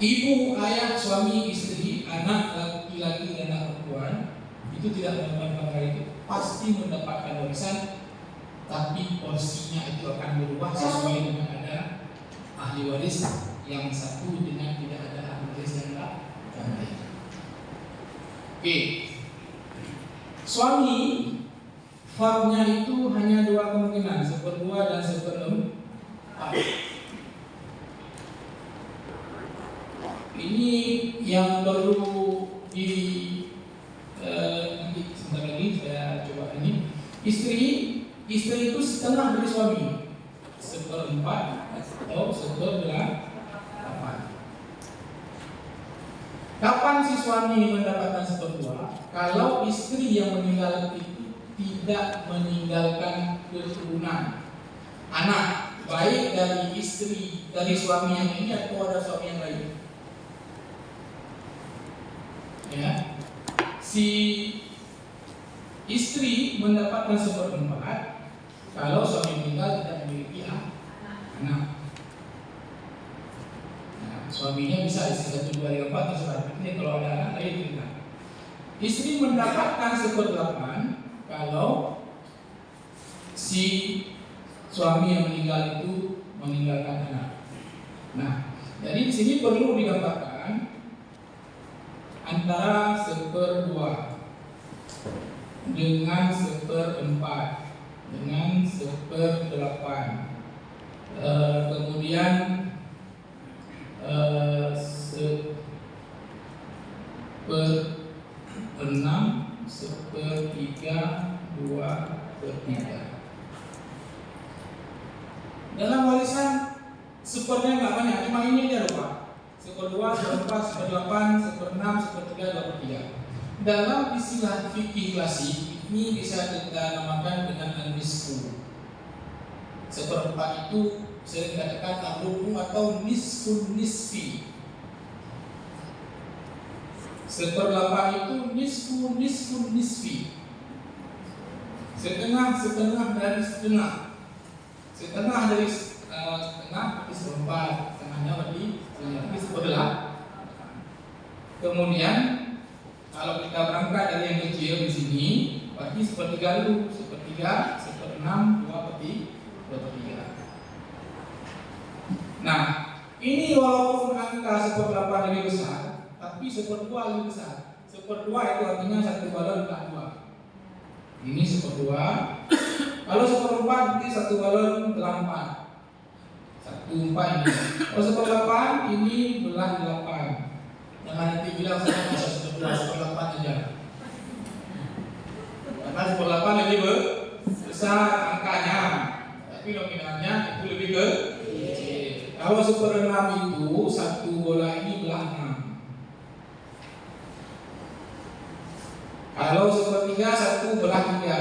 ibu, ayah, suami, istri, anak laki-laki dan anak perempuan itu tidak mendapatkan perkara itu, pasti mendapatkan warisan, tapi porsinya itu akan berubah sesuai dengan ada ahli waris yang satu dengan tidak ada ahli waris yang lain. Oke. Suami farnya itu hanya dua kemungkinan, 1/2 dan 1/4. Ini yang perlu di nanti sebentar lagi saya coba ini. Istri itu setengah dari suami, 1/4 atau 1/8. Kapan si suami mendapatkan 1/2? Kalau istri yang meninggal itu tidak meninggalkan keturunan anak, baik dari istri, dari suami yang ini atau ada suami yang lain. Ya, si istri mendapatkan 1/4 kalau suami meninggal tidak memiliki anak. Nah, suaminya bisa isi 1, 2, 3, 4 terserah. Ini kalau ada anak lain tidak. Istri mendapatkan 1/8 kalau si suami yang meninggal itu meninggalkan anak. Nah, jadi di sini perlu digambarkan antara 1/2 dengan 1/4 dengan 1/8, kemudian 1/6, 1/3, 2/3. Dalam warisan sepernya nggak banyak, cuma ini aja lupa. 1/2, 1/4, 1/8, 1/6, 1/3, 2/3. Dalam istilah fikih klasik ini bisa kita namakan dengan al-nisfu. 1/4 itu sering dikatakan al-rubu atau nisfun nisfi. 1/8 itu nisfun nisfi. Setengah dari setengah. Setengah dari setengah berarti 1/4, setengahnya berarti 1/8. Kemudian kalau kita berangkat dari yang kecil di sini, berarti 1/3 dulu, 1/3, 1/6, 2/3. Nah, ini walaupun angka 1/8 lebih besar, tapi 1/2 lebih besar. 1/2 itu artinya 1 balon tak 2. Ini 1/2. Kalau 1/4 nanti 1 balon belah 4. 1/4 ini. Kalau 1/8 ini belah 8. Jangan nanti bilang saya bisa 1/8 aja. Karena 1/8 lebih besar angkanya, tapi nominalnya itu lebih kecil. Kalau 1/6 itu 1 bola ini belah 6. Kalau 1/3 1 belah 3.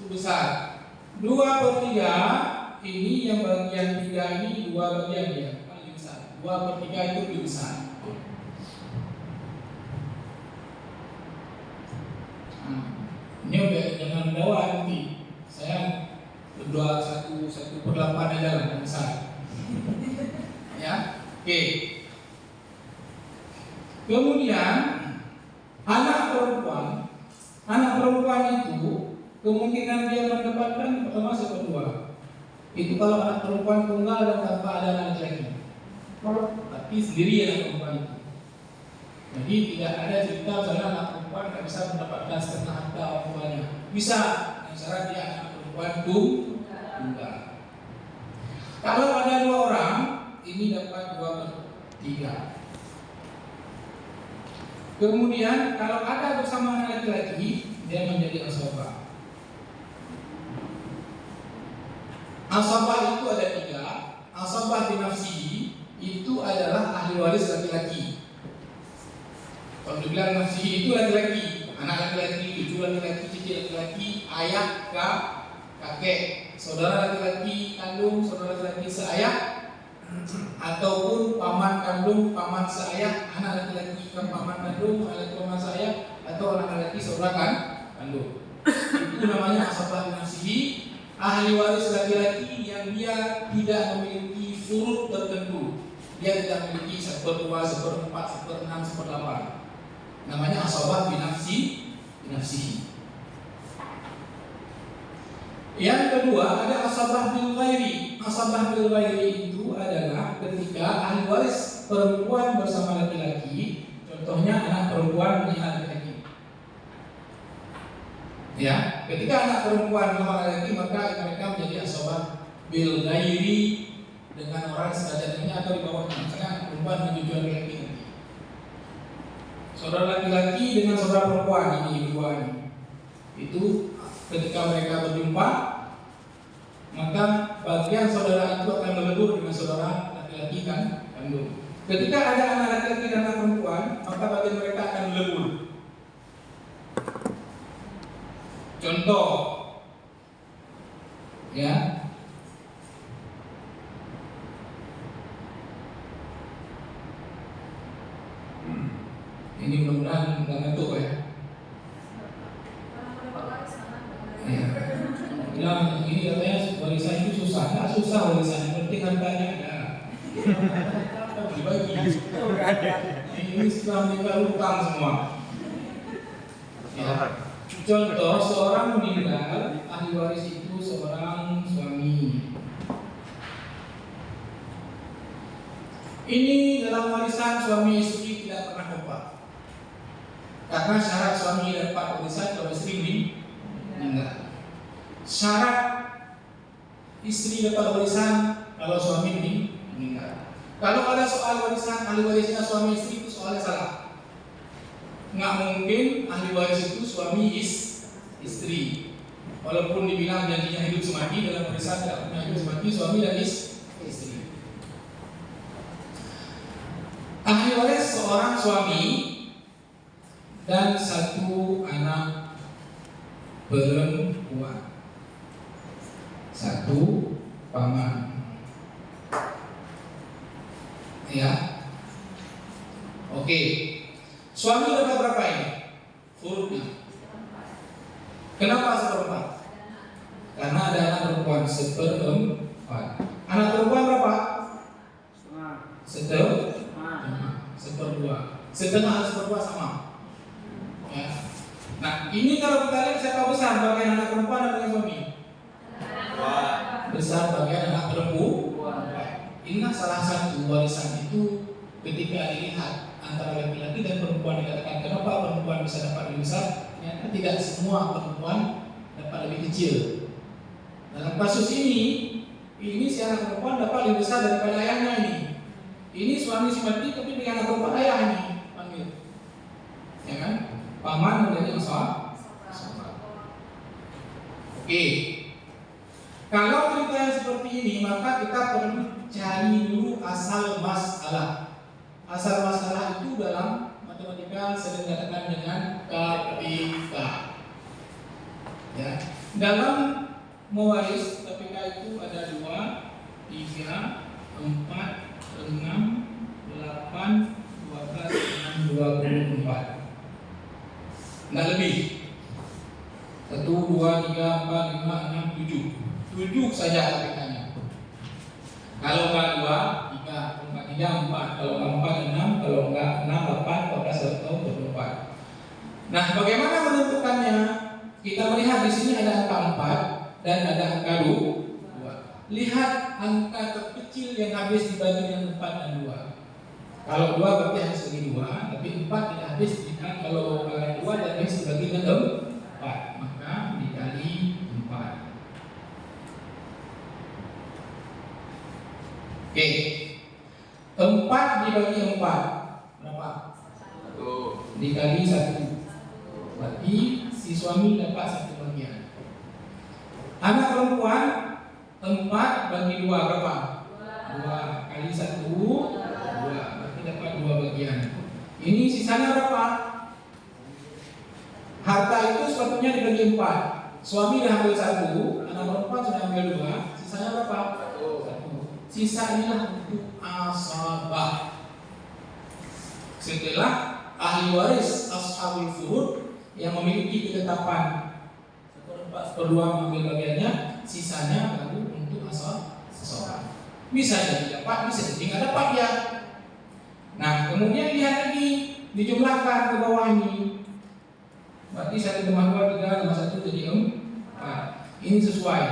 Itu besar. 2/3 ini yang bagian 3 ini 2 bagian ya, paling besar. 2/3 itu lebih besar. Ini udah jangan mendawa nanti. Saya berdoa 1/8 aja lah yang besar. Ya, oke. Kemudian anak perempuan itu kemungkinan dia mendapatkan pertama 1/2. Itu kalau anak perempuan tunggal dan tanpa ada anak laki-laki. Tapi sendiri anak perempuan itu. Jadi tidak ada cerita misalnya anak perempuan tidak bisa mendapatkan setengah harta orang tuanya. Bisa, dengan syarat dia anak perempuan tunggal. Kalau ada 2 orang, ini dapat 2/3. Kemudian kalau ada bersama anak laki-laki, dia menjadi asabah. Asabah itu ada 3. Asabah binafsihi itu adalah ahli waris laki-laki. Kalau dibilang nafsihi itu laki-laki, anak laki-laki, cucu laki-laki, cici laki-laki, ayah, kakek, saudara laki-laki kandung, saudara laki-laki seayah, ataupun paman kandung, paman seayah, anak laki-laki paman kandung, anak laki paman seayah, atau anak laki saudara kandung. Itu namanya asabah binafsihi, ahli waris laki-laki yang dia tidak memiliki furud tertentu. Dia tidak memiliki 1 1/2, 1/4, 1/6, 1/8. Namanya asabah binafsihi. Yang kedua ada asabah bil ghairi. Asabah bil ghairi itu adalah ketika ahli waris perempuan bersama laki-laki, contohnya anak perempuan punya laki-laki. Ya, ketika anak perempuan bersama laki-laki maka mereka menjadi asabah bil ghairi dengan orang sederajatnya atau di bawahnya. Misalnya anak perempuan menyuju laki-laki. Saudara laki-laki dengan saudara perempuan ini dua ini. Itu ketika mereka berjumpa, maka bagian saudara itu akan melebur dengan saudara laki-laki kan kandung. Ketika ada anak laki-laki dan anak perempuan, maka bagian mereka akan melebur. Contoh, ya, ini mudah-mudahan nggak ngantuk ya. Ya, ini katanya warisan itu susah. Nggak susah warisan, penting hartanya ada. Dibagi. Ini setelah meninggal utang semua. Ya. Contoh, seorang meninggal, ahli waris itu seorang suami. Ini dalam warisan suami istri tidak pernah dapat. Karena syarat suami dapat warisan kalau istri meninggal. Syarat istri dapat warisan kalau suami meninggal. Kalau ada soal warisan ahli warisnya suami istri itu soalnya salah. Nggak mungkin ahli waris itu suami istri. Walaupun dibilang janjinya hidup semati, dalam warisan tidak punya hidup semati suami dan istri. Ahli waris seorang suami dan satu anak perempuan, satu paman. Ya, oke. Suami dapat berapa ini? Furudnya. Kenapa 1/4? Karena ada anak perempuan 1/4. Anak perempuan berapa? Setengah. 1/2. Setengah 1/2 sama. Ya. Nah, ini kalau kita lihat siapa besar bagian anak perempuan atau bagian suami? Besar bagian anak perempuan. Ingat salah satu warisan itu ketika dilihat antara laki-laki dan perempuan dikatakan kenapa perempuan bisa dapat lebih besar? Ternyata tidak semua perempuan dapat lebih kecil. Dalam kasus ini si anak perempuan dapat lebih besar daripada ayahnya ini. Ini suami si mati tapi dengan anak perempuan ayah ini panggil. Ya kan? Paman menjadi asal. Oke. Kalau ceritanya seperti ini, maka kita perlu cari dulu asal masalah. Asal masalah itu dalam matematika sering dikatakan dengan KPK. Ya. Dalam mewaris KPK itu ada 2, 3, 4, 6, 8, 12, 24. Nggak lebih. 1, 2, 3, 4, 5, 6, 7. 7 saja KPK-nya. Kalau enggak 2, 3, kalau enggak 3, 4, kalau enggak 4, 6, kalau enggak 6, 8, 14, 24. Nah, bagaimana menentukannya? Kita melihat di sini ada angka 4 dan ada angka 2. Lihat angka terkecil yang habis dibagi dengan 4 dan 2. Kalau 2 berarti harus bagi 2, tapi 4 tidak habis dibagi. Kalau 2 dan habis dibagi dengan 4, maka dikali 4. Oke, 4 dibagi 4 berapa? 1 dikali 1. Berarti si suami dapat 1 bagian. Anak perempuan 4 bagi 2 berapa? 2 kali 1 2, berarti dapat 2 bagian. Ini sisanya berapa? Harta itu sepatutnya dibagi 4. Suami dah ambil 1, anak perempuan sudah ambil 2, sisanya berapa? 1. Sisa inilah untuk asabah. Setelah ahli waris ashabul furud yang memiliki ketetapan 1/4/2 mengambil bagiannya, sisanya baru untuk asabah. Bisa jadi dapat, bisa jadi nggak dapat ya. Nah, kemudian lihat lagi, dijumlahkan ke bawah ini. Berarti 1 tambah 2, 3 tambah 1 jadi 4. Ini sesuai.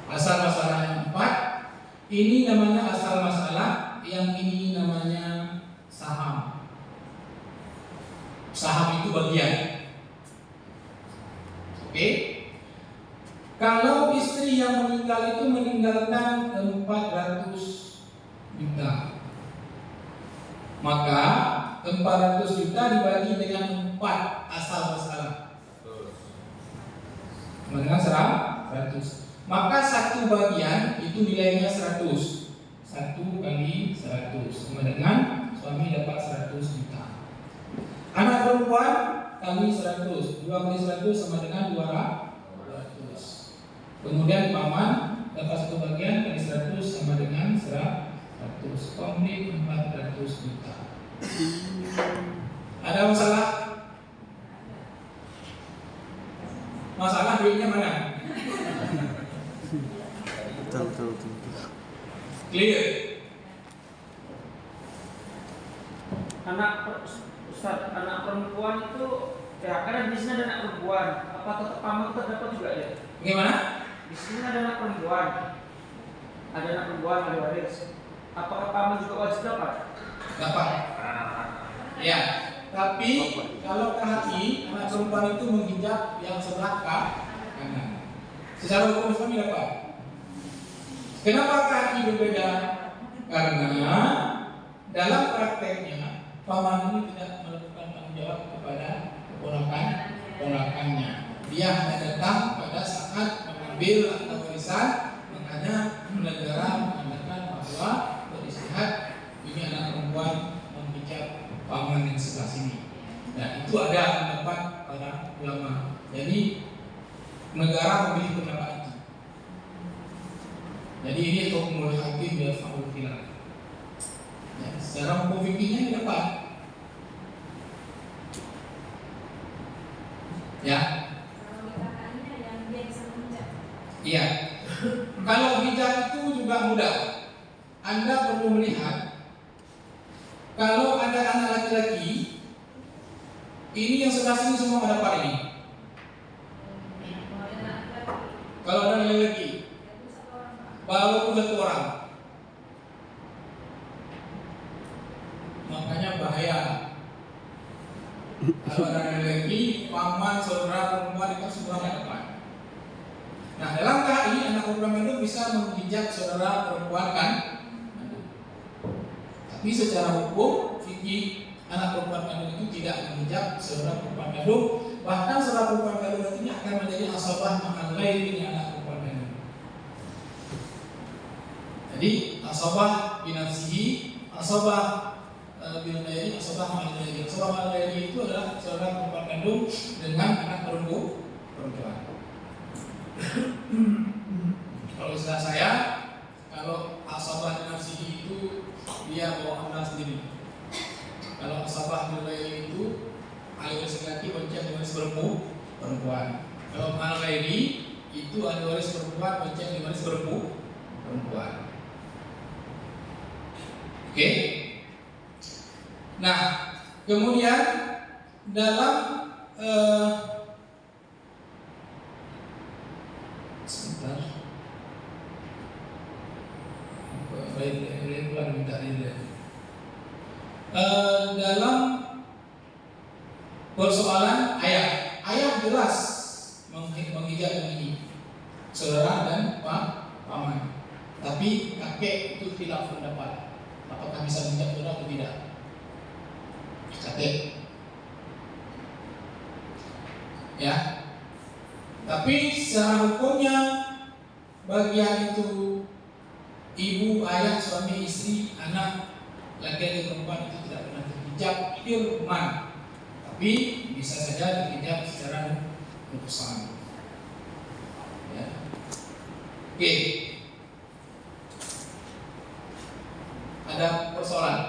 Asal masalahnya 4. Ini namanya asal masalah, yang ini namanya saham. Saham itu bagian. Oke. Kalau istri yang meninggal itu meninggalkan 400 juta, maka 400 juta dibagi dengan 4 asal masalah. Dengan 100. Maka satu bagian itu nilainya 100. 1 kali 100 sama dengan suami dapat 100 juta. Anak perempuan kali 100, 2 kali 100 sama dengan 200. Kemudian paman dapat satu bagian kali 100 sama dengan 100. Komplit 400 juta. Ada masalah? Masalah duitnya mana? Betul. Clear? Anak perempuan itu ya karena di sini ada anak perempuan, apa tetap paman terdapat juga ya? Bagaimana? Di sini ada anak perempuan, ahli waris. Apakah paman juga wajib dapat? Dapat. Ya, tapi kalau KHI anak perempuan itu menghijab yang sebelah kanan. Secara hukum Islam dapat. Kenapa KHI berbeda? Karena dalam prakteknya paman ini tidak melakukan tanggung jawab kepada keponakannya. Dia hanya datang pada saat mengambil harta warisan, makanya negara mengatakan bahwa beristihad ini anak perempuan menghijab paman yang sebelah sini. Dan itu ada pendapat para ulama. Jadi negara memilih pendapat itu. Jadi ini hukumul hakim bil fa'ul khilaf. Ya, secara hukum fikihnya dapat. Ya. Iya. Kalau hijab itu juga mudah. Anda perlu melihat kalau ada anak laki-laki, ini yang sebelah sini semua ada par ini. Kalau ada laki-laki, walaupun 1 orang, makanya bahaya. Kalau ada laki-laki, paman, saudara, perempuan itu semua ada par. Nah, dalam KHI anak perempuan itu bisa menghijab saudara perempuan kan? Tapi secara hukum fikih anak perempuan kandung itu tidak menghijab saudara perempuan kandung. Bahkan saudara perempuan kandung ini akan menjadi asabah ma'al ghairi anak perempuan kandung. Jadi asabah binafsihi, asabah bil ghairi, asabah ma'al ghairi. Asabah ma'al ghairi itu adalah saudara perempuan kandung dengan anak perempuan. Kalau istilah saya, kalau asabah nafsihi itu dia bawa anak sendiri. Kalau asabah nilai itu ahli waris laki kunci ahli waris perempuan. Kalau ahli ghairi itu ahli waris perempuan kunci ahli waris perempuan. Oke. Nah, kemudian dalam sebentar. Dalam persoalan ayah jelas menghijab ini saudara dan paman. Tapi kakek itu tidak pendapat apakah bisa menghijab saudara atau tidak. Kakek, ya. Tapi secara hukumnya bagian itu ibu, ayah, suami, istri, anak, laki-laki, perempuan itu tidak pernah terhijab firman, tapi bisa saja terhijab secara nuksan. Ya. Oke. Ada persoalan?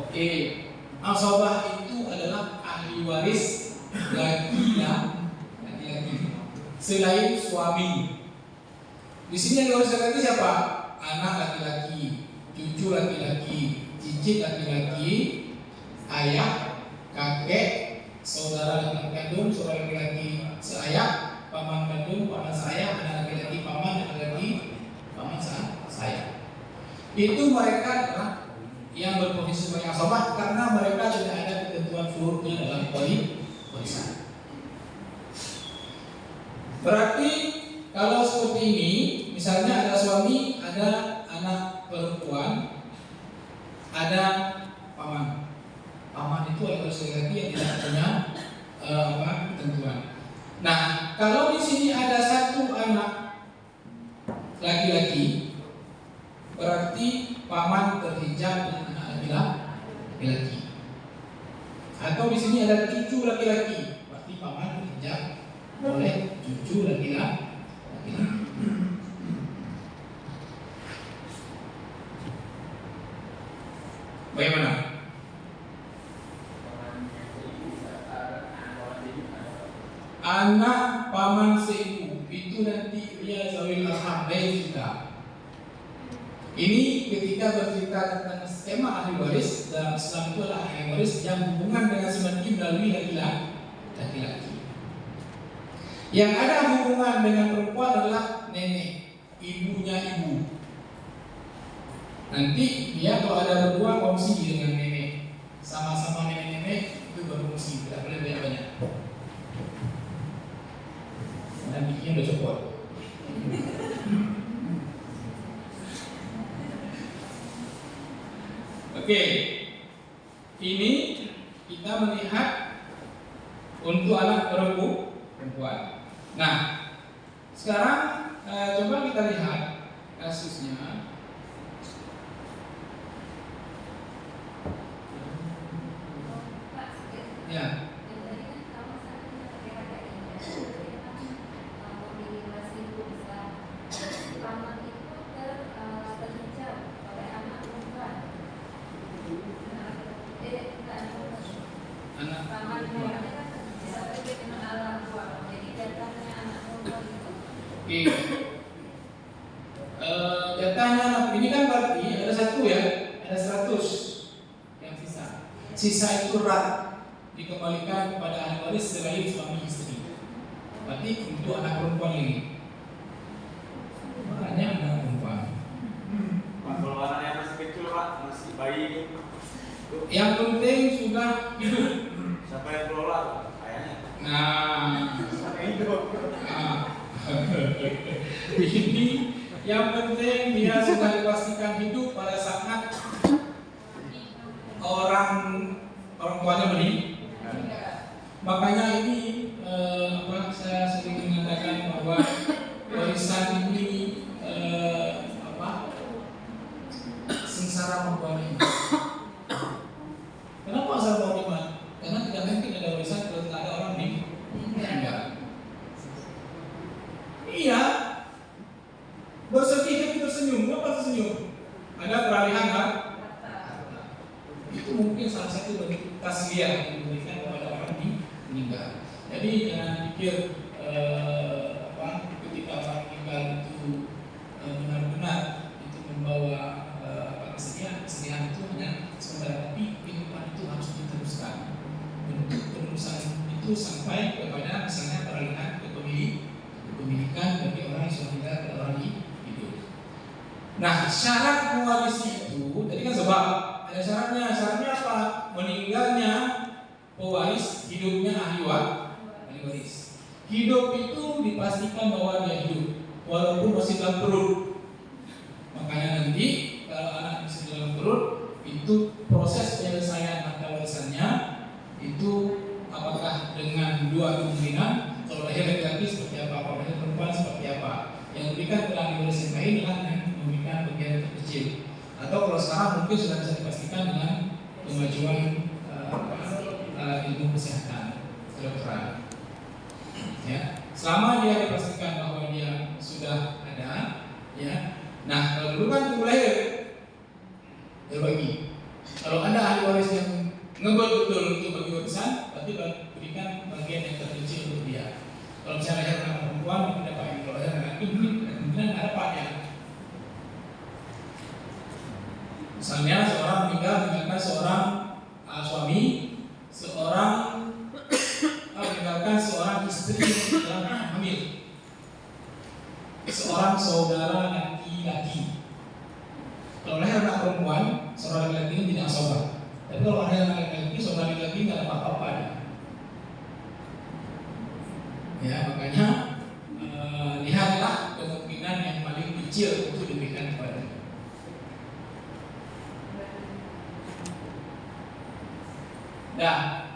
Oke. Asabah itu adalah ahli waris laki-laki. selain suami. Di sini yang diwariskan lagi siapa? Anak laki-laki, cucu laki-laki, cicit laki-laki, ayah, kakek, saudara laki-laki kandung, saudara laki-laki seayah, paman kandung, paman saya, anak laki-laki paman, anak laki-laki paman saya. Itu mereka adalah yang berposisi sebagai asabah karena mereka tidak ada ketentuan furuknya dalam warisan. Berarti kalau seperti ini, misalnya ada suami, ada anak perempuan, ada paman. Paman itu adalah laki-laki yang tidak punya ketentuan. Nah, kalau di sini ada satu anak laki-laki, berarti paman terhijab dengan anak laki-laki. Atau di sini ada cucu laki-laki, berarti paman terhijab oleh cucu laki-laki. Bagaimana? Anak paman seibu itu nanti dia zawil arham lain kita. Ini ketika bercerita tentang skema ahli waris dalam Islam itu adalah ahli waris yang hubungan dengan semati melalui laki-laki. Yang ada hubungan dengan perempuan adalah nenek, ibunya ibu. Nanti dia kalau ada berdua kongsi dengan nenek, sama-sama nenek-nenek itu berfungsi, tidak boleh banyak-banyak. Dan bikinnya udah copot. Oke, ini kita melihat untuk anak perempuan. Nah, sekarang coba kita lihat kasusnya. Ya. Oke. Jatahnya ini kan berarti ada satu ya, ada 100 yang sisa. Sisa itu dikembalikan kepada ahli waris selain suami istri. Berarti untuk anak perempuan ini. Makanya anak perempuan. Kalau anaknya masih kecil Pak, masih bayi. Yang penting sudah hidup. Siapa yang kelola? Ayahnya. Nah, Siapa yang hidup? Ini yang penting dia sudah dipastikan hidup pada saat orang tuanya meninggal. Makanya ini saya sering mengatakan bahwa warisan ini sengsara membuat. Kenapa saya mau iman? Karena tidak mungkin ada warisan kalau tidak ada orang meninggal. Iya, bersedih tapi tersenyum. Kenapa tersenyum? Ada peralihan harta. Itu mungkin salah satu bentuk tasliah yang diberikan kepada orang meninggal. Jadi jangan pikir ketika orang meninggal itu benar-benar itu membawa kesedihan itu hanya sementara, tapi kehidupan itu harus diteruskan. Bentuk penerusan itu sampai kepada misalnya peralihan kepemilikan bagi orang yang sudah meninggal ke orang hidup. Nah, syarat mewarisi itu tadi kan sebab ada syaratnya. Syaratnya apa? Meninggalnya pewaris, hidupnya ahli waris. Hidup itu dipastikan bahwa dia hidup walaupun masih dalam perut. Makanya nanti kalau anak masih dalam perut itu proses penyelesaian harta warisannya itu apakah dengan dua kemungkinan. Kalau lahir laki-laki seperti apa, kalau lahir perempuan seperti apa. Yang diberikan ke ahli waris yang lain adalah yang memberikan bagian terkecil. Atau kalau sekarang mungkin sudah bisa dipastikan dengan kemajuan ilmu kesehatan kedokteran. Ya, selama dia dipastikan bahwa dia sudah ada, ya. Nah, kalau dulu kan tunggu lahir berbagi. Kalau ada ahli waris yang ngebut betul untuk bagi warisan, berarti berikan bagian yang terkecil untuk dia. Kalau misalnya lahir anak perempuan, Misalnya seorang meninggal meninggalkan seorang suami, seorang meninggalkan seorang istri yang hamil, seorang saudara laki-laki. Kalau lahir anak perempuan, saudara laki-laki tidak asobah. Tapi kalau lahir anak laki-laki, saudara laki-laki tidak dapat apa-apa. Ya, makanya lihatlah kemungkinan yang paling kecil untuk diberikan kepada. Nah,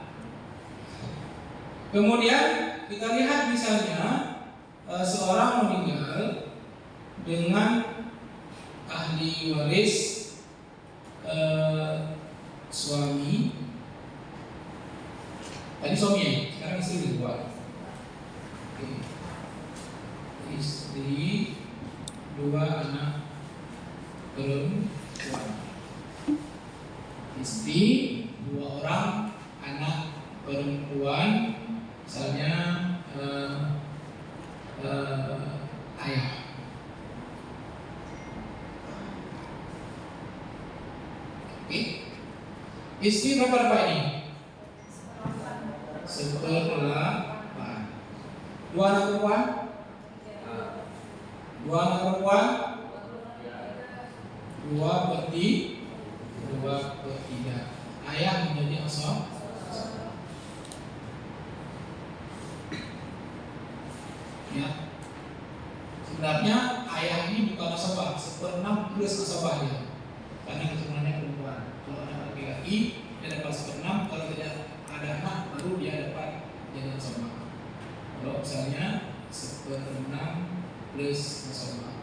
kemudian kita lihat misalnya seorang meninggal dengan ahli waris suami, tadi suami, sekarang istri kedua. Istri, 2 anak perempuan. Istri, 2 orang anak perempuan, misalnya ayah. Oke. Istri berapa ini? 1/8. 2 anak perempuan? 2 anak perempuan? 2/3. Ayah menjadi asal. Ya. Sebenarnya ayah ini bukan asabah, 1/6 plus asabah dia. Karena keturunannya perempuan. Kalau anak laki-laki dia dapat 1/6, kalau tidak ada anak baru dia dapat jadi asabah. Kalau misalnya 1/6 plus asabah.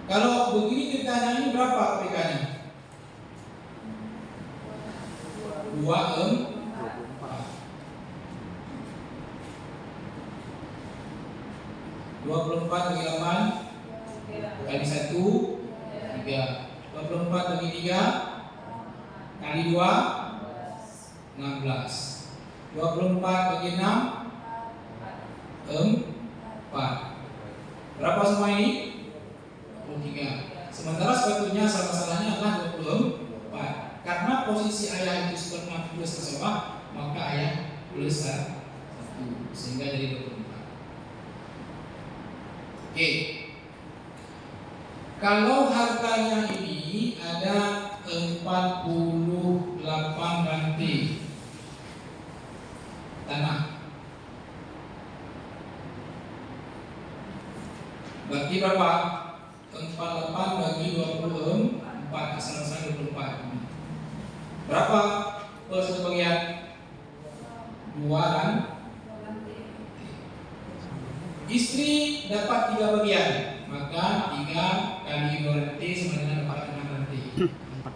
Kalau begini ceritanya ini berapa KPK-nya? 24 bagi 8 kali 1 3. 24 bagi 3 kali 2 16. 24 bagi 6 4. Berapa semua ini? 23. Sementara sepatutnya salah-salahnya adalah 24. Karena posisi ayah itu 1/6 plus asabah, maka ayah plus 1 sehingga jadi 24. Oke. Kalau hartanya ini ada 48 ranting tanah, berarti berapa? 48 bagi 24, asal-asalan 24. Berapa per satu bagian? 2 kan? Istri dapat 3 bagian, maka 3 kali 2 ranting sama dengan 46 ranting.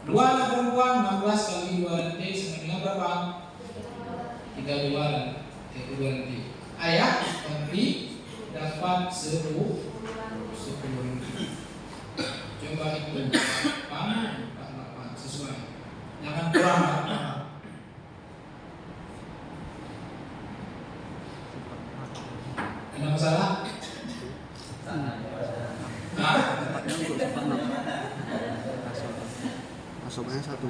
2 anak perempuan, 16 kali 2 ranting sama dengan berapa? 32 ranting. Ayah nanti dapat 10 ranting. Coba hitung 48 sesuai. Jangan kurang. Ada masalah? Asobanya 1.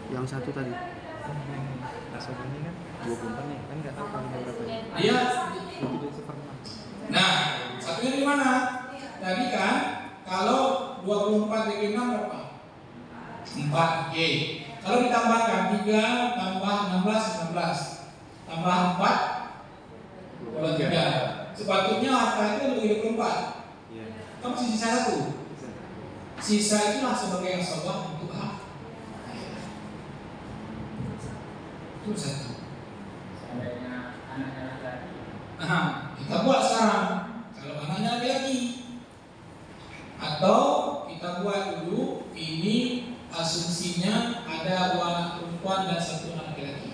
Yang 1 tadi. Asobanya kan 24 nih, kan nggak tahu kalinya berapa. Iya. Itu 1/6. Nah, satunya di mana? Tadi kan kalau 24 bagi 6 berapa? 4. Oke. Kalau ditambahkan 3 tambah 16 tambah 4 23. Sepatutnya harta itu lebih 24. Iya. Kamu sisa 1. Sisa itulah sebagai asabah untuk hak. Itu 1. Seandainya anaknya laki-laki. Kita buat sekarang. Kalau anaknya laki-laki, atau kita buat dulu ini asumsinya ada 2 anak perempuan dan 1 anak laki-laki.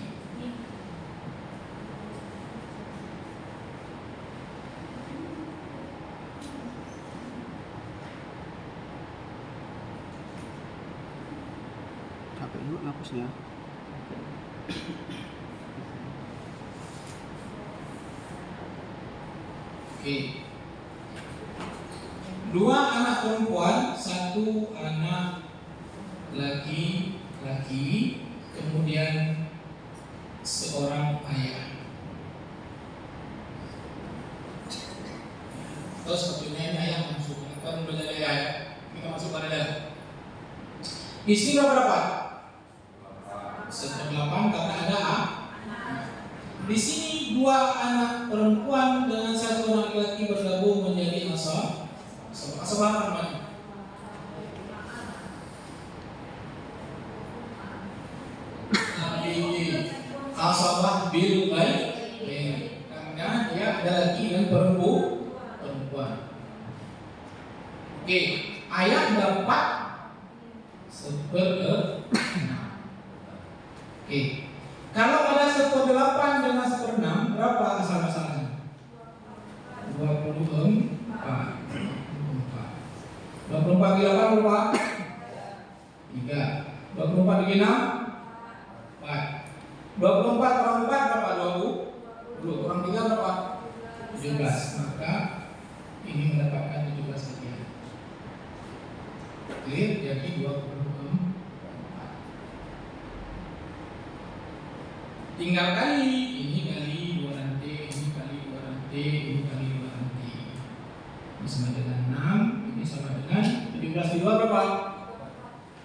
Capek juga ngapusnya. Oke. anak perempuan, 1 anak laki-laki, kemudian seorang ayah. Terus sebetulnya ini ayah masuk. Kita belajar ayah. Kita masuk pada dalam. Istri berapa? 1/8 karena ada A. Di sini 2 anak perempuan dengan 1 anak laki bergabung menjadi asal apa namanya? Asabah bil baik, karena dia ada laki dan perempuan. Oke, ayah dapat 1/6. Oke, kalau ada 1/8 dengan 1/6, berapa asal-asalnya? 24. 24 kali 8 berapa? 3. 24 kali 6? 4. 24 kurang 4 berapa? 20. Kurang 3 berapa? 17. Maka ini mendapatkan 17 bagian. Clear? Jadi 24. Tinggal kali. Ini kali 2 rantai, ini kali 2 rantai, ini kali 2 rantai. Ini sama dengan 6. Ini sama dengan 17 di 2 berapa?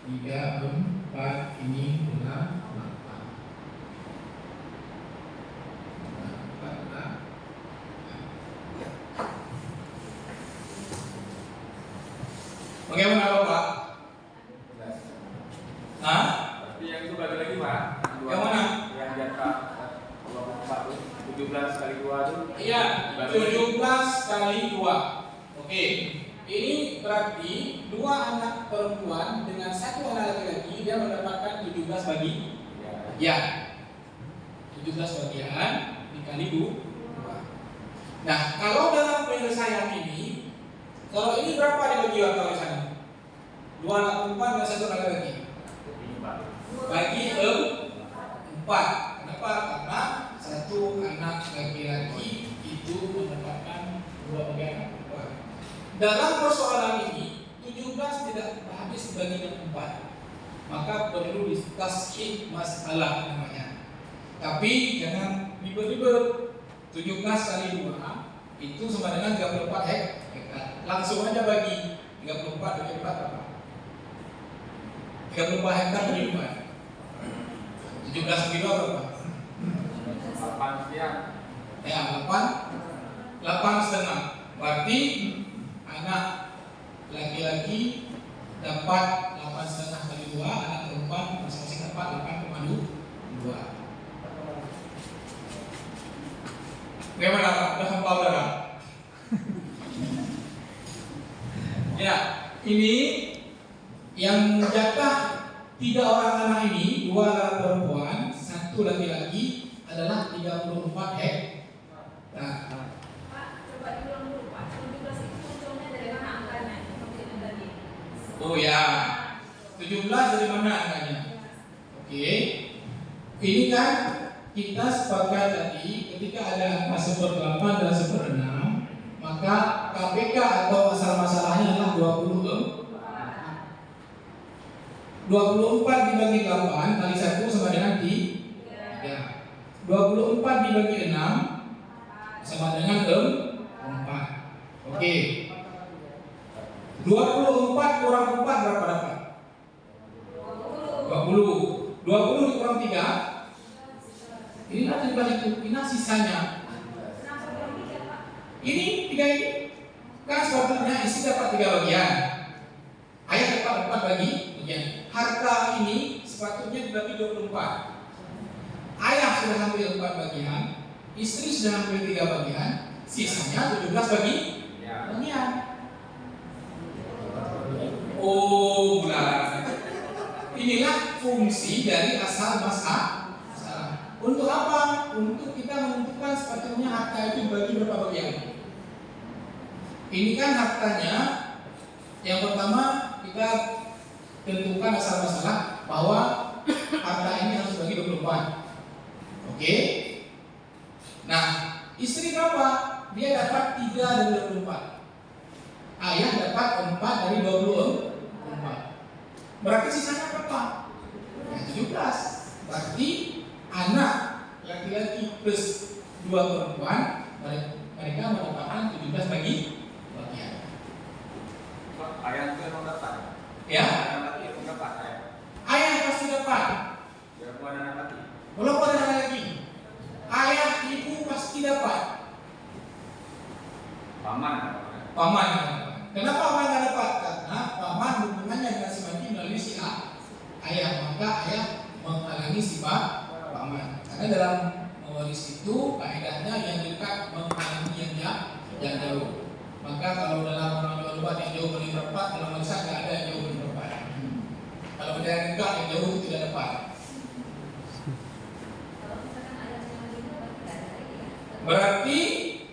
3, 4. Ini adalah 8. Bagaimana Bapak? Hah? Tapi yang itu bagi lagi Pak. Yang mana? Yang jatah 24 17 kali 2 itu. Iya, 17 kali 2. Oke. Ini berarti 2 anak perempuan dengan 1 anak laki-laki, dia mendapatkan 17 bagi ya. 17 bagian dikali 2. Nah, kalau dalam penyelesaian ini, kalau ini berapa dibagi waktu sana? 2 anak perempuan dan 1 anak laki-laki. Bagi 4. Kenapa? Karena 1 anak laki-laki itu mendapatkan 2 bagian perempuan. Dalam persoalan ini 17 tidak habis dibagi dengan 4. Maka perlu ditaskhih masalah namanya. Tapi jangan ribet-ribet. 17 kali 2 itu sama dengan 34 hektar. Langsung aja bagi 34 bagi 4 berapa? 34 hektar bagi 4. 17 bagi 2 berapa? 8 sekian. Ya, 8,5. Berarti anak laki-laki dapat 8,5 kali 2, anak perempuan masing-masing dapat 8,2. Bagaimana Pak? Udah hafal udah? Ya, ini yang jatah 3 orang anak ini, 2 anak perempuan, 1 laki-laki adalah 34 hektar. Oh ya, 17 dari mana angkanya? Oke. Ini kan kita sepakat tadi ketika ada angka 1/8 dan 1/6, maka KPK atau asal masalahnya adalah 24 dibagi 8 kali 1 sama dengan 3. 24 dibagi 6 sama dengan 4. Oke. 24 kurang 4 berapa dapat? 20. 20 dikurang 3. Ini nanti dibalik ini sisanya. Ini 3 ini kan sebetulnya isi dapat 3 bagian. Ayah dapat 4 bagian. Harta ini sepatutnya dibagi 24. Ayah sudah ambil 4 bagian, istri sudah ambil 3 bagian, sisanya 17 bagian. Oh, bulan. Inilah fungsi dari asal masalah. Untuk apa? Untuk kita menentukan sepatutnya harta itu bagi berapa bagian. Ini kan hartanya. Yang pertama kita tentukan asal masalah bahwa harta ini harus bagi 24. Oke. Nah, istri berapa? Dia dapat 3 dari 24. ayah dapat 4 dari 24. Berarti sisanya berapa? Ya, 17. Berarti anak laki-laki plus 2 perempuan, mereka mendapatkan 17 bagi bagian. Ayah itu emang dapat. Ya, Anak laki itu dapat ayah. ayah pasti dapat. Biarpun anak laki. Walaupun ada anak lagi, ayah ibu pasti dapat. Paman. Paman. Kenapa paman nggak dapat? Karena paman hubungannya dengan si mati melalui si ayah, maka ayah menghalangi si paman. Karena dalam mewaris itu kaidahnya yang dekat menghalangi yang jauh. Maka kalau dalam orang jual yang jauh berlipat, dalam warisan nggak ada yang jauh berlipat. Kalau ada yang dekat yang jauh itu tidak dapat. Berarti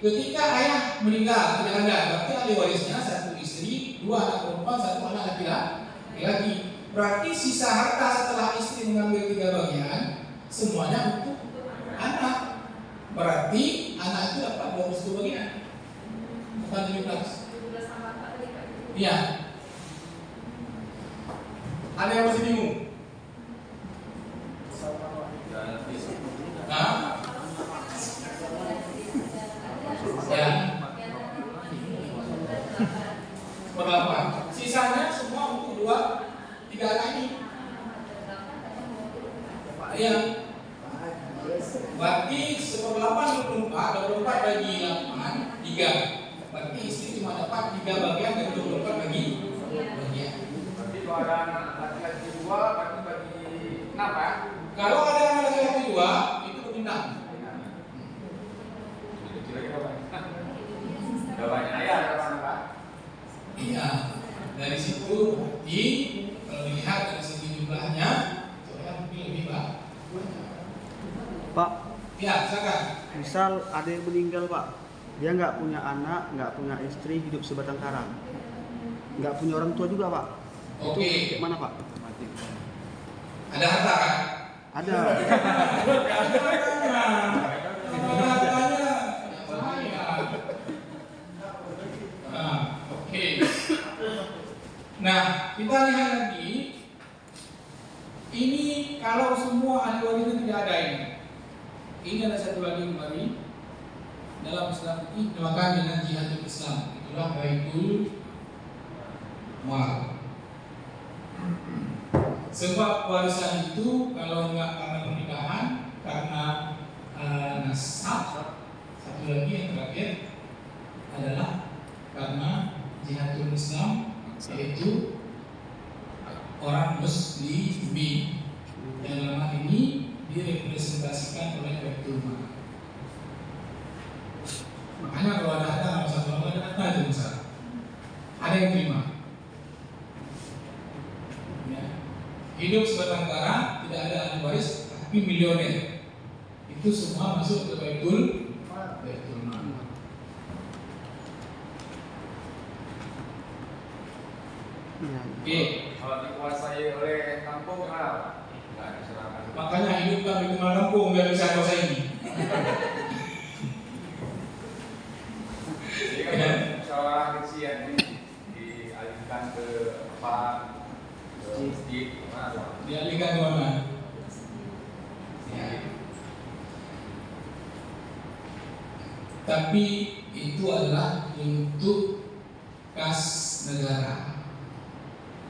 ketika ayah meninggal tidak ada, berarti ahli warisnya 1 istri, 2 anak perempuan, 1 anak laki-laki. Berarti sisa harta setelah istri mengambil 3 bagian semuanya untuk anak. Berarti anak itu dapat 21 bagian, bukan 17. Iya. Ada yang masih bingung? Hah? Ya. Per-8. Sisanya semua untuk 3 anak ini. Ya. Berarti 1/8 24 bagi 8 3. Berarti istri cuma dapat 3 bagian dari 24 bagi bagian. Berarti kalau ada anak laki-laki 2 berarti bagi 6 ya? Kalau ada anak laki-laki 2 itu bagi 6. Udah banyak ayah ada anak. Iya, dari situ berarti kalau dilihat dari segi jumlahnya, soalnya mungkin lebih banyak. Pak, Ya, silakan. misal ada yang meninggal Pak, dia nggak punya anak, nggak punya istri, hidup sebatang kara, nggak punya orang tua juga Pak. Oke. Itu gimana Pak? Ada harta kan? Ada. Oke. Nah, kita lihat lagi. Ini kalau semua ahli waris tidak ada ini. Ini ada satu lagi kembali dalam Islam ini dinamakan dengan jihadul Islam. Itulah baitul mal. Sebab warisan itu kalau enggak karena pernikahan, karena nasab, satu lagi yang terakhir adalah karena jihadul Islam, yaitu orang muslimin yang dalam hal ini direpresentasikan oleh baitul mal. Makanya kalau ada harta nggak usah kalau ada harta itu besar. Ada yang terima. Ya. Hidup sebatang kara, tidak ada ahli waris, tapi milioner. Itu semua masuk ke baitul mal. Iya. Oke. Kalau dikuasai oleh kampung kenapa? Nggak diserahkan. Makanya hidupkan baitul mal kampung biar bisa kuasa ini. Jadi kan musyawarah kecil ini dialihkan ke apa? Ke masjid, mana? Dialihkan ke mana? Ya. Tapi itu adalah untuk kas negara.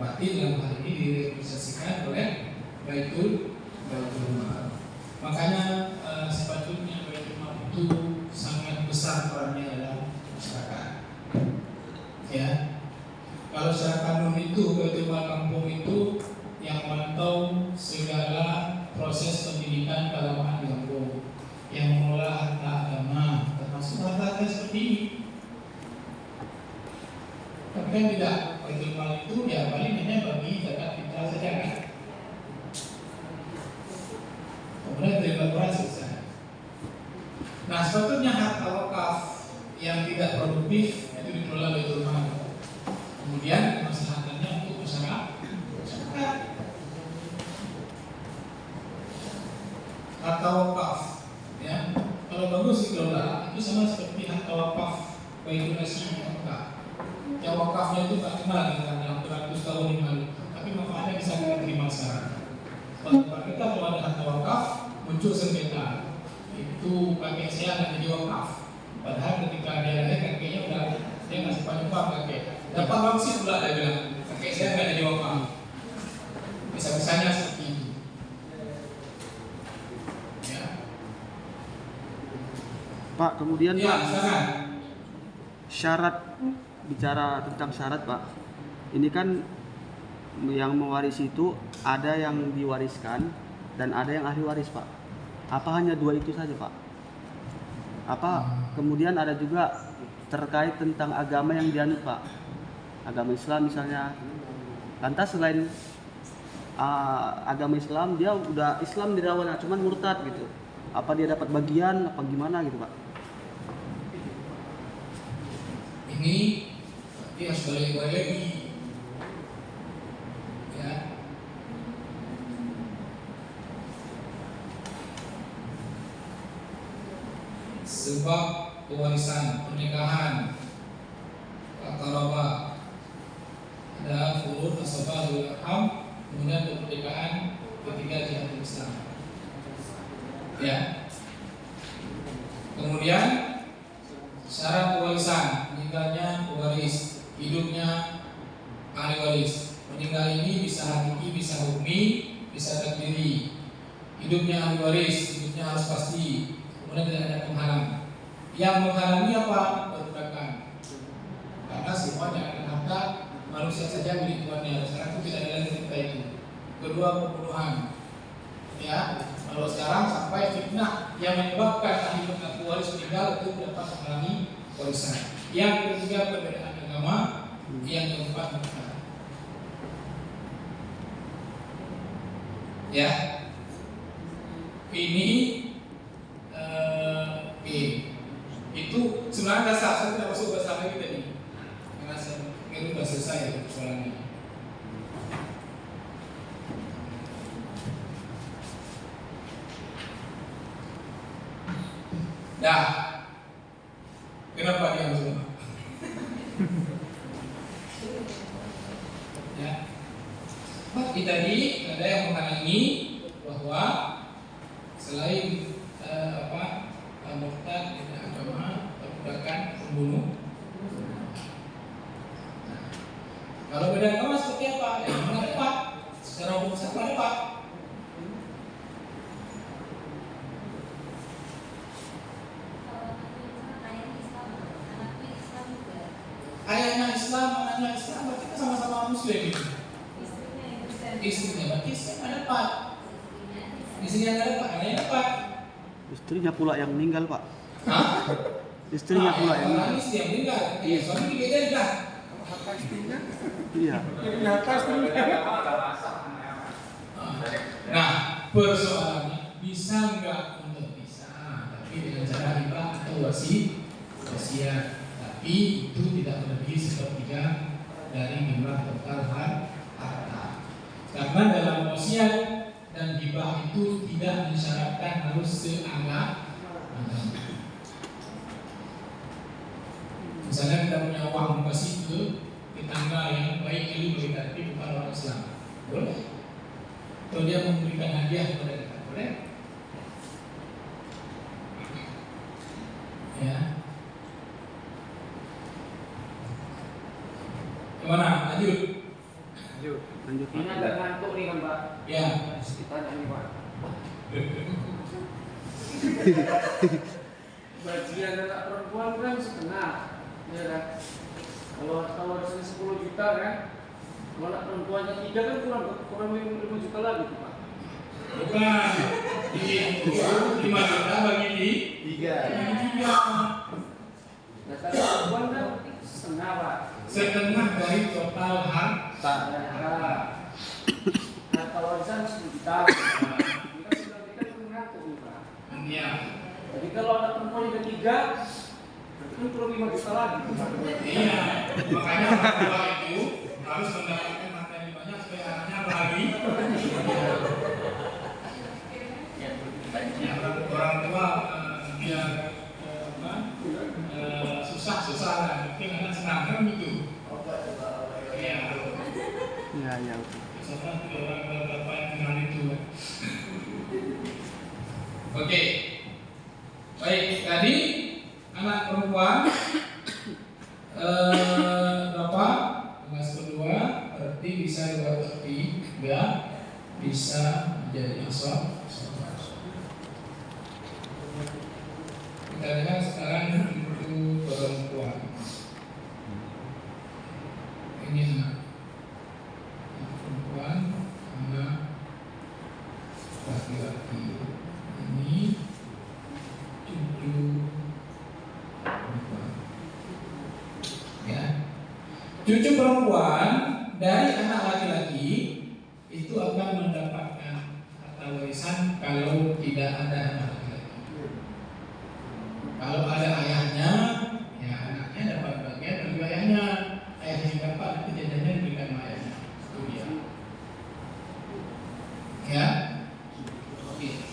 Berarti dalam hal ini direpresentasikan oleh baitul mal. Makanya sepatutnya baitul mal itu sangat besar perannya dalam masyarakat. Ya, kalau secara kanun itu baitul mal kampung itu yang memantau segala proses pendidikan keagamaan di kampung, yang mengelola harta agama, termasuk harta seperti ini. Tapi kan tidak, baitul mal itu ya paling hanya bagi zakat fitrah saja kan. Kemudian terima selesai. Nah, sepatutnya harta wakaf yang tidak produktif itu dikelola baitul mal. Kemudian kemaslahatannya untuk masyarakat. Harta wakaf, ya, kalau bagus dikelola itu sama seperti harta wakaf baitul nasi Mekah. yang wakafnya itu tak kenal dengan yang beratus tahun yang lalu, tapi manfaatnya bisa kita terima sekarang. Pada kita kalau ada harta wakaf muncul sengketa, itu kakek saya nggak jadi wakaf, padahal ketika dia lahir kakeknya udah dia ngasih penyumbang kakek, dapat wangsit pula dia bilang kakek saya nggak jadi wakaf. Bisa-bisanya seperti itu. Ya. Pak, kemudian Ya, Pak, silakan. syarat, bicara tentang syarat Pak, ini kan yang mewarisi itu ada yang diwariskan dan ada yang ahli waris Pak. Apa hanya dua itu saja Pak? Apa kemudian ada juga terkait tentang agama yang dianut Pak, agama Islam misalnya. Lantas selain agama Islam, dia udah Islam dari awalnya cuman murtad gitu, apa dia dapat bagian apa gimana gitu Pak? Ini dia harus balik lagi. Ya. Sebab pewarisan, pernikahan, qarabah, ada furud, nasabah, arham, kemudian kemerdekaan, ketiga jihadul Islam. Ya. Kemudian syarat pewarisan, meninggalnya pewaris, hidupnya ahli waris. Meninggal ini bisa hakiki, bisa hukmi, bisa takdiri. Hidupnya ahli waris, hidupnya harus pasti. Kemudian tidak ada penghalang. Yang menghalangi apa? Perbudakan. Karena semuanya akan harta manusia saja milik tuannya. Sekarang itu tidak ada lagi kita itu. Kedua, pembunuhan. Ya, kalau sekarang sampai fitnah yang menyebabkan ahli waris meninggal itu dapat menghalangi warisan. Yang ketiga, perbedaan agama. Yang keempat, pernikahan. Ya, ini itu sebenarnya dasar. Saya tidak masuk bahasa lagi tadi karena saya kira sudah selesai ya persoalannya. Dah, kenapa dia harus rumah? Ya, tapi tadi ada yang menghalangi bahwa selain murtad, tidak agama, perbudakan, pembunuh. Kalau beda agama seperti apa? Ya, mana dapat? Secara umum siapa dapat? Ayahnya Islam, anaknya Islam, berarti kita sama-sama Muslim. Istrinya berarti istrinya dapat. Istrinya nggak dapat, anaknya dapat. Istrinya pula yang meninggal Pak. Hah? Istrinya pula yang meninggal. Istri yang meninggal. Iya, suami dibeda dah. Iya. Nah, persoalannya bisa nggak untuk bisa, tapi dengan cara riba atau wasiat. Tapi itu tidak melebihi sepertiga dari jumlah total harta. Karena dalam wasiat dan hibah itu tidak mensyaratkan harus seagama. Misalnya kita punya uang kasih ke tetangga yang baik dulu bagi kita, tapi bukan orang Islam, boleh. Kalau dia memberikan hadiah kepada kita, boleh. Ya. Kemana? Lanjut. Lanjut. Ini agak ngantuk nih kan Pak. Ya. Kita tanya Pak. Bagian anak perempuan kan setengah, ya kan? Kalau hasilnya 10 juta kan, kalau anak perempuannya 3 kan kurang 5 juta lagi tuh Pak. Bukan. Ini 5 juta bagi di 3. Nah kalau perempuan kan setengah Pak. Setengah dari total harta. Nah kalau di sana 10 juta, kita sudah kita mengatur nih Pak. Iya. Jadi kalau anak perempuan yang 3, berarti kan kurang 5 juta lagi. Iya. Makanya orang tua itu harus mendapatkan harta yang banyak supaya anaknya lagi. Ya, orang tua biar susah lah, mungkin anak senang kan gitu. Ya, ya, oke. Sama orang bapak kenal itu. Oke. Baik, tadi anak perempuan berapa? Kelas kedua berarti bisa dua tepi, ya, bisa menjadi asal. Kita lihat sekarang untuk perempuan. Ini anak perempuan, anak laki-laki. Ini cucu perempuan. Ya, cucu perempuan dari anak laki-laki itu akan mendapatkan harta warisan kalau tidak ada anak laki-laki. Kalau ada ayahnya, ya anaknya dapat bagian dari ayahnya. Ayahnya dapat, nanti jadinya diberikan sama ayahnya. Itu dia. Ya. Oke.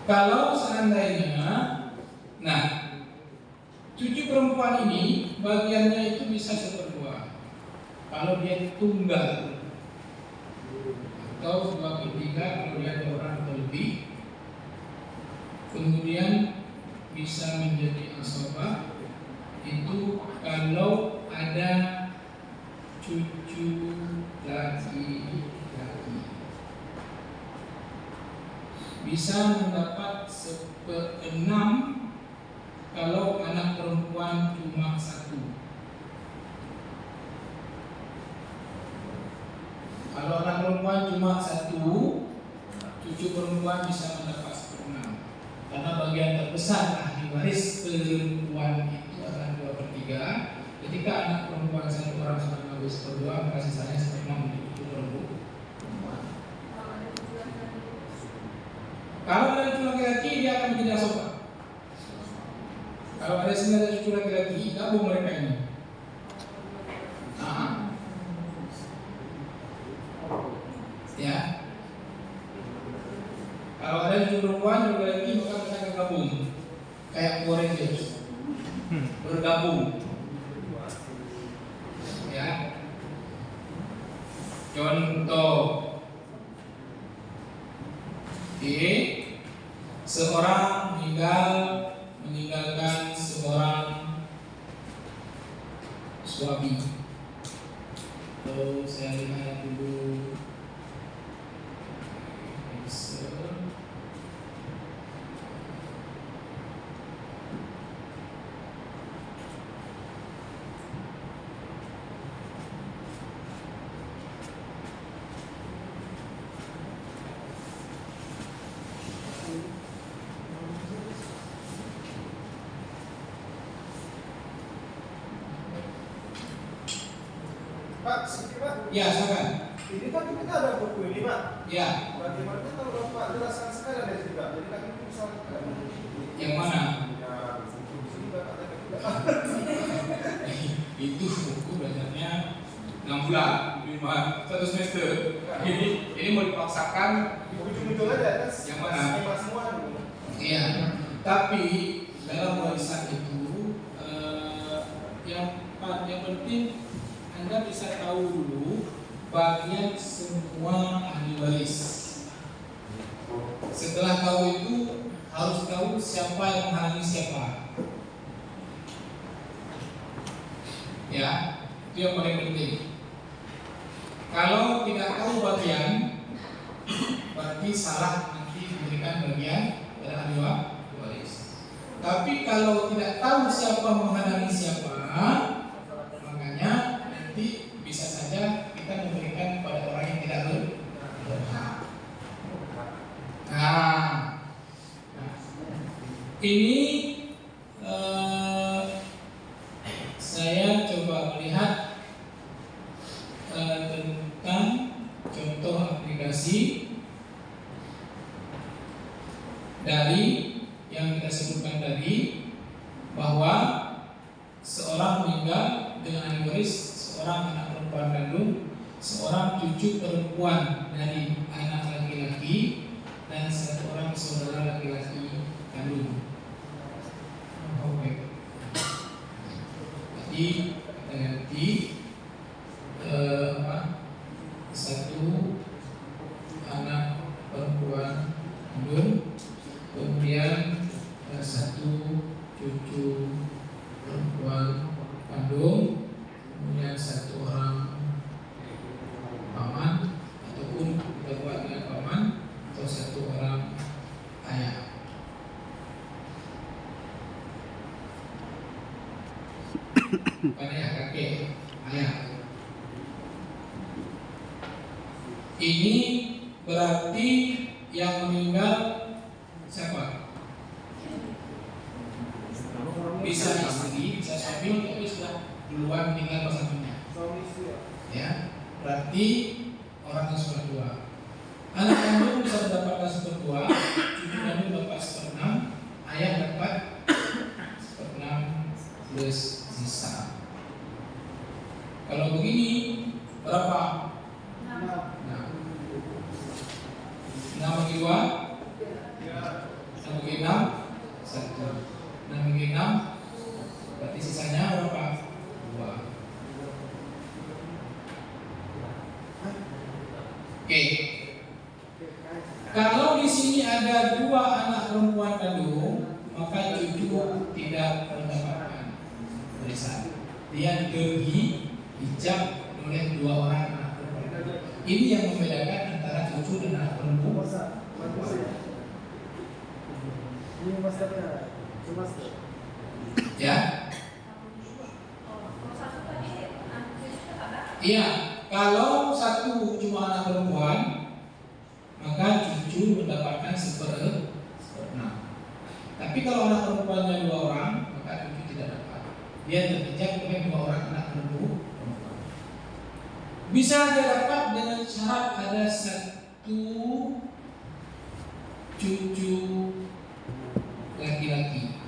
Kalau seandainya, nah, cucu perempuan ini bagiannya itu bisa seperdua. Kalau dia tunggal atau 2/3 kalau dia ada orang atau lebih, kemudian bisa menjadi asobah itu kalau ada cucu laki-laki. Bisa mendapat 1/6 kalau anak perempuan cuma 1. Kalau anak perempuan cuma 1, cucu perempuan bisa mendapat 1/6. Karena bagian terbesar ahli waris perempuan itu adalah 2/3. Ketika anak perempuan 1 orang sudah mengambil 1/2, maka sisanya 1/6 untuk cucu perempuan. Kalau ada cucu laki-laki, dia akan menjadi asobah. Kalau ada 9 cucu laki-laki, gabung mereka ini. Ya. Kalau ada cucu perempuan juga lagi, maka mereka gabung. Kayak Power Rangers. Bergabung. Ya. Contoh. Seorang meninggalkan seorang suami. Saya lihat dulu. Pak, sedikit Pak. Ya, silakan. Ini kan kita ada buku ini Pak. Ya. Bagaimana kalau Pak jelaskan sekali dari situ Pak. Jadi kami bisa Yang mana? Ya, buku di sini Pak ada juga. Itu buku belajarnya 6 bulan, 1 semester. Ini mau dipaksakan. Muncul aja kan? Yang mana? Semua dulu. Iya. Tapi dalam warisan itu yang penting Anda bisa tahu dulu bagian semua ahli waris. Setelah tahu itu harus tahu siapa yang menghalangi siapa. Ya, itu yang paling penting. Kalau tidak tahu bagian, berarti salah nanti memberikan bagian pada ahli waris. Tapi kalau tidak tahu siapa menghalangi siapa, makanya nanti bisa saja kita memberikan pada orang yang tidak berhak. Nah, ini saya coba melihat tentang contoh aplikasi dari yang kita sebutkan tadi, bahwa seorang meninggal dengan ahli waris, seorang anak perempuan kandung, seorang cucu perempuan dari anak laki-laki, dan satu orang saudara laki-laki kandung. Oke. Jadi kita ganti kandung, kemudian satu cucu perempuan kandung, kemudian satu orang paman ataupun kita buat dengan paman, atau satu orang ayah. Bukan ayah, kakek, ayah. Ini berarti yang meninggal siapa? Bisa istri, bisa suami, tapi sudah duluan meninggal pasangannya. Ya, berarti orang yang seper-2. Anak kandung bisa mendapatkan seper-2, cucu kandung dapat seper-6, ayah dapat seper-6 plus sisa. Kalau begini berapa? 6 bagi 2, 6 bagi 6, 1. 6 bagi 6, berarti sisanya berapa? 2. Oke. Kalau di sini ada 2 anak perempuan kandung, maka cucu tidak mendapatkan warisan. Dia dibagi, dicap oleh 2 orang anak perempuan. Ini yang membedakan antara cucu dan anak perempuan. Ya. Iya, kalau satu cuma anak perempuan, maka cucu mendapatkan seper-6. Tapi kalau anak perempuannya 2 orang, maka cucu tidak dapat. Dia terpijak oleh 2 orang anak perempuan. Bisa dia dapat dengan syarat ada 1 cucu laki-laki.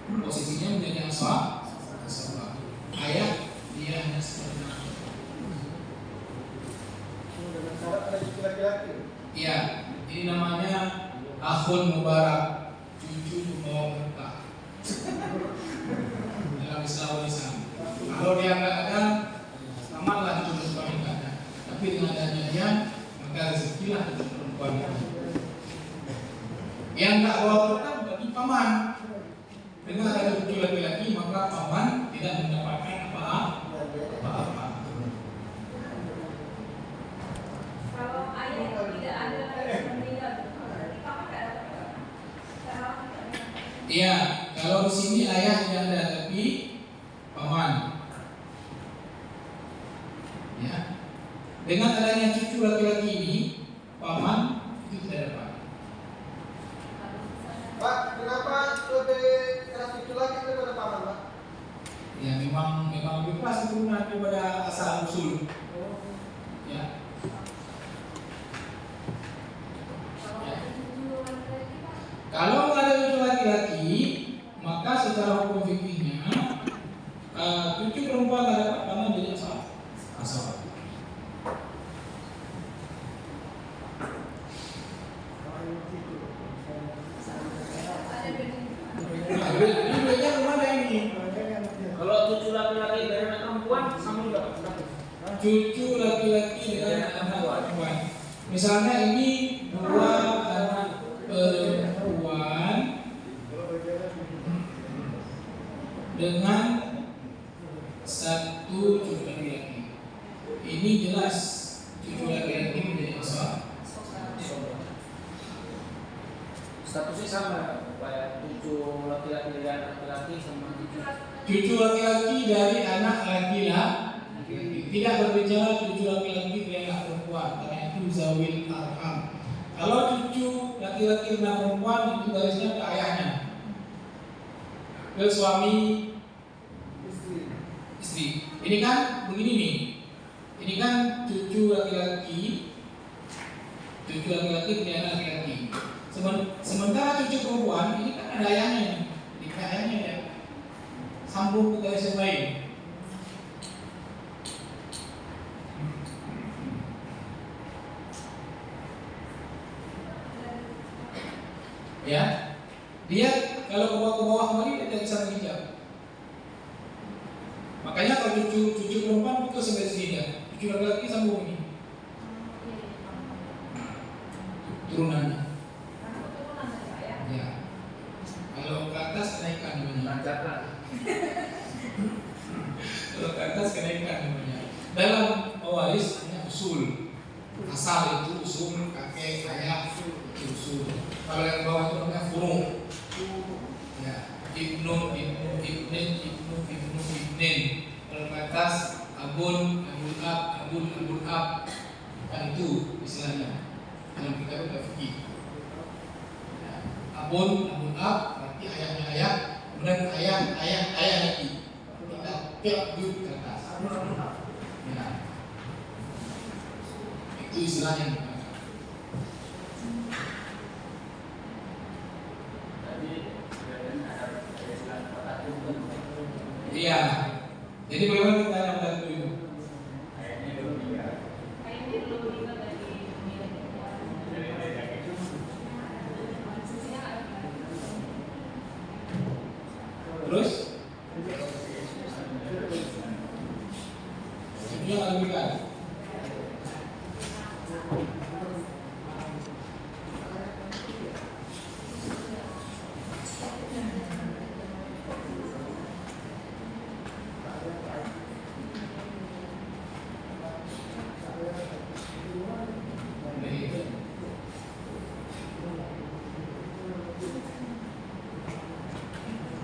Posisinya menjadi asal. Ayah dia hanya seper-6. Iya, ini namanya akhun mubarak, cucu pembawa berkah. Dalam Islam. Kalau dia nggak ada, amanlah cucu perempuan yang ada. Tapi dengan adanya dia, maka rezekilah cucu perempuan itu. Yang nggak bawa berkah berarti paman. Dengan ada cucu laki-laki, maka paman tidak mendapatkan apa-apa. Kalau ayah itu tidak ada meninggal, berarti paman nggak dapat. Iya, kalau di sini ayah tidak ada tapi paman. Ya, dengan adanya cucu laki-laki ini, paman itu tidak dapat. Pak, kenapa lebih keras cucu lagi daripada paman, Pak? Ya, memang lebih keras keturunan daripada asal usul. Ya. Kalau nggak ada cucu laki-laki, maka secara hukum fikihnya cucu perempuan nggak dapat paman jadi asal. Ini bedanya kemana ini? Kalau cucu laki-laki dari anak perempuan sama juga Pak. Cucu laki-laki dengan anak perempuan. Misalnya ini 2 anak perempuan dengan 1 cucu laki-laki. Ini jelas cucu laki-laki menjadi asal. Statusnya sama kayak cucu laki-laki dari anak laki sama Cucu laki-laki dari anak laki-laki. Tidak berbicara cucu laki-laki dari anak perempuan, karena itu zawil arham. Kalau cucu laki-laki dan perempuan itu garisnya ke ayahnya, ke suami istri. Ini kan begini nih. Ini kan cucu laki-laki dari anak laki-laki. Sementara cucu perempuan ini kan ada ayahnya nih. Jadi ayahnya ya sambung ke garis yang lain. Ya, dia kalau ke bawah kembali dia tidak bisa menghijab. Makanya kalau cucu perempuan putus sampai sini, cucu laki-laki sambung ini. turunannya. Keturunan dari Pak ya. Ya. Kalau ke atas kenaikan namanya. Lancarkan. Kalau ke atas kenaikan namanya. Dalam mewaris hanya usul. Asal itu usul, kakek, ayah itu usul. Kalau yang bawah itu namanya furu. Ya. Ibnu, ibnin. Kalau ke atas abun, abul ab. Kan itu istilahnya. Dalam kitab fikih. Ya. Abun ab berarti ayahnya ayah, kemudian ayah lagi. Kita kebut ke atas. Ya. Itu istilahnya. Iya. Jadi bagaimana kita yang membantu itu? Kayaknya belum meninggal dari dunia. Terus? Itu yang alamikan.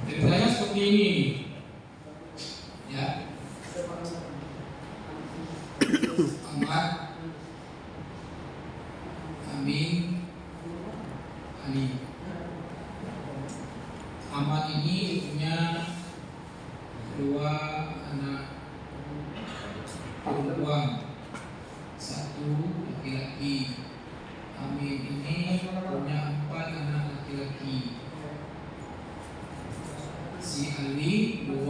Ceritanya seperti ini, ya. Ahmad, Amin, Ali. Ahmad ini punya 2 anak perempuan, 1 laki-laki. Amin ini punya 4 anak laki-laki. Si Ali 2